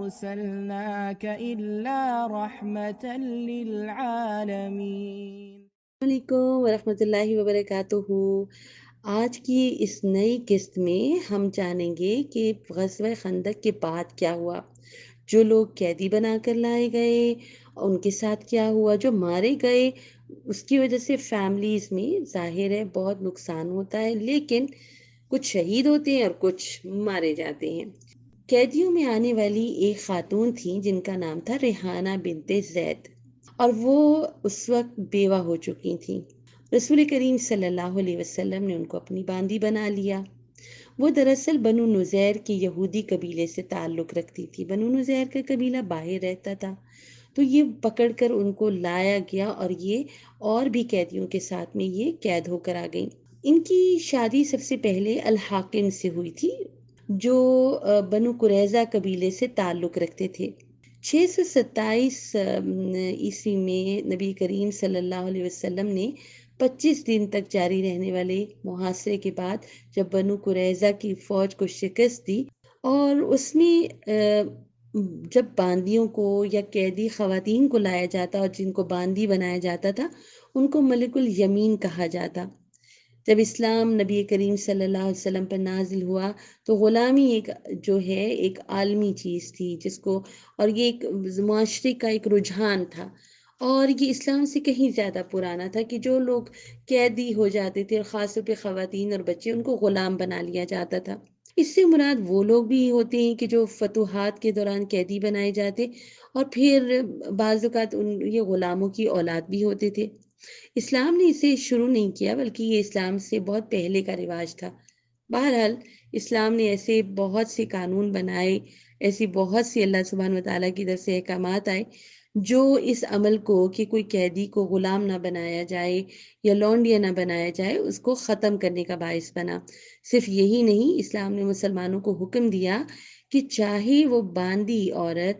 أرسلناك إلا رحمة للعالمين۔ السلام علیکم ورحمۃ اللہ وبرکاتہ۔ آج کی اس نئی قسط میں ہم جانیں گے کہ غزوہ خندق کے بعد کیا ہوا، جو لوگ قیدی بنا کر لائے گئے ان کے ساتھ کیا ہوا، جو مارے گئے اس کی وجہ سے فیملیز میں ظاہر ہے بہت نقصان ہوتا ہے، لیکن کچھ شہید ہوتے ہیں اور کچھ مارے جاتے ہیں۔ قیدیوں میں آنے والی ایک خاتون تھی جن کا نام تھا ریحانہ بنت زید، اور وہ اس وقت بیوہ ہو چکی تھیں۔ رسول کریم صلی اللہ علیہ وسلم نے ان کو اپنی باندی بنا لیا۔ وہ دراصل بنو نذیر کے یہودی قبیلے سے تعلق رکھتی تھی۔ بنو نذیر کا قبیلہ باہر رہتا تھا، تو یہ پکڑ کر ان کو لایا گیا اور یہ اور بھی قیدیوں کے ساتھ میں یہ قید ہو کر آ گئیں۔ ان کی شادی سب سے پہلے الحاکم سے ہوئی تھی جو بنو قریظہ قبیلے سے تعلق رکھتے تھے۔ 627 عیسوی میں نبی کریم صلی اللہ علیہ وسلم نے 25 دن تک جاری رہنے والے محاصرے کے بعد جب بنو قریظہ کی فوج کو شکست دی، اور اس میں جب باندیوں کو یا قیدی خواتین کو لایا جاتا اور جن کو باندی بنایا جاتا تھا ان کو ملک الیمین کہا جاتا۔ جب اسلام نبی کریم صلی اللہ علیہ وسلم پر نازل ہوا تو غلامی ایک جو ہے ایک عالمی چیز تھی، جس کو اور یہ ایک معاشرے کا ایک رجحان تھا، اور یہ اسلام سے کہیں زیادہ پرانا تھا کہ جو لوگ قیدی ہو جاتے تھے اور خاص طور پہ خواتین اور بچے ان کو غلام بنا لیا جاتا تھا۔ اس سے مراد وہ لوگ بھی ہوتے ہیں کہ جو فتوحات کے دوران قیدی بنائے جاتے اور پھر بعض اوقات یہ غلاموں کی اولاد بھی ہوتے تھے۔ اسلام نے اسے شروع نہیں کیا بلکہ یہ اسلام سے بہت پہلے کا رواج تھا۔ بہرحال اسلام نے ایسے بہت سے قانون بنائے، ایسی بہت سی اللہ سبحانہ وتعالیٰ کی طرف سے احکامات آئے جو اس عمل کو کہ کوئی قیدی کو غلام نہ بنایا جائے یا لونڈیا نہ بنایا جائے اس کو ختم کرنے کا باعث بنا۔ صرف یہی نہیں، اسلام نے مسلمانوں کو حکم دیا کہ چاہے وہ باندی عورت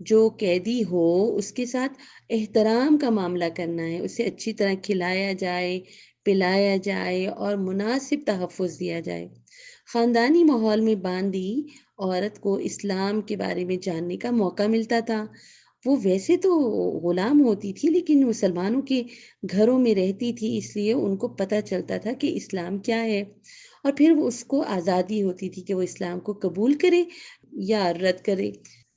جو قیدی ہو اس کے ساتھ احترام کا معاملہ کرنا ہے، اسے اچھی طرح کھلایا جائے، پلایا جائے اور مناسب تحفظ دیا جائے۔ خاندانی ماحول میں باندی عورت کو اسلام کے بارے میں جاننے کا موقع ملتا تھا۔ وہ ویسے تو غلام ہوتی تھی لیکن مسلمانوں کے گھروں میں رہتی تھی، اس لیے ان کو پتہ چلتا تھا کہ اسلام کیا ہے، اور پھر وہ اس کو آزادی ہوتی تھی کہ وہ اسلام کو قبول کرے یا رد کرے۔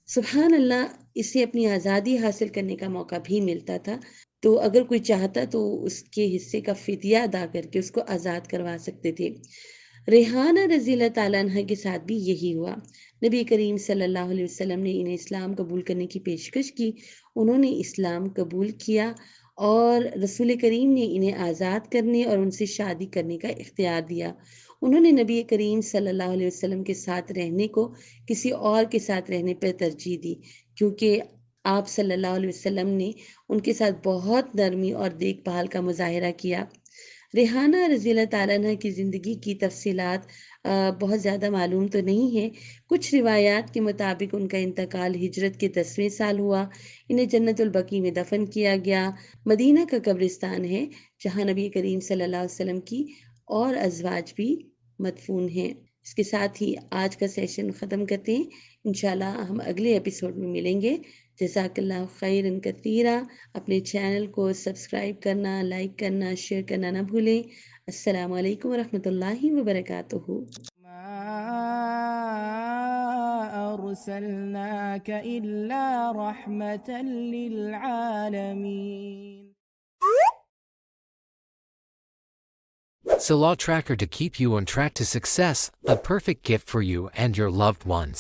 سبحان اللہ، اسے اپنی آزادی حاصل کرنے کا موقع بھی ملتا تھا، تو اگر کوئی چاہتا تو اس کے حصے کا فدیہ ادا کر کے اس کو آزاد کروا سکتے تھے۔ ریحانہ رضی اللہ تعالیٰ عنہ کے ساتھ بھی یہی ہوا۔ نبی کریم صلی اللہ علیہ وسلم نے انہیں اسلام قبول کرنے کی پیشکش کی، انہوں نے اسلام قبول کیا اور رسول کریم نے انہیں آزاد کرنے اور ان سے شادی کرنے کا اختیار دیا۔ انہوں نے نبی کریم صلی اللہ علیہ وسلم کے ساتھ رہنے کو کسی اور کے ساتھ رہنے پر ترجیح دی، کیونکہ آپ صلی اللہ علیہ وسلم نے ان کے ساتھ بہت نرمی اور دیکھ بھال کا مظاہرہ کیا۔ ریحانہ رضی اللہ تعالیٰ عنہ کی زندگی کی تفصیلات بہت زیادہ معلوم تو نہیں ہے۔ کچھ روایات کے مطابق ان کا انتقال ہجرت کے 10ویں سال ہوا۔ انہیں جنت البقیع میں دفن کیا گیا۔ مدینہ کا قبرستان ہے جہاں نبی کریم صلی اللہ علیہ وسلم کی اور ازواج بھی مدفون ہیں۔ اس کے ساتھ ہی آج کا سیشن ختم کرتے ہیں، انشاءاللہ ہم اگلے ایپیسوڈ میں ملیں گے۔ جزاک اللہ خیرا کثیرا۔ اپنے چینل کو سبسکرائب کرنا، لائک کرنا، شیئر کرنا نہ بھولیں۔ السلام علیکم ورحمۃ اللہ وبرکاتہ۔ ما أرسلناك إلا رحمة للعالمين۔ Salah Tracker to keep you on track to success, a perfect gift for you and your loved ones.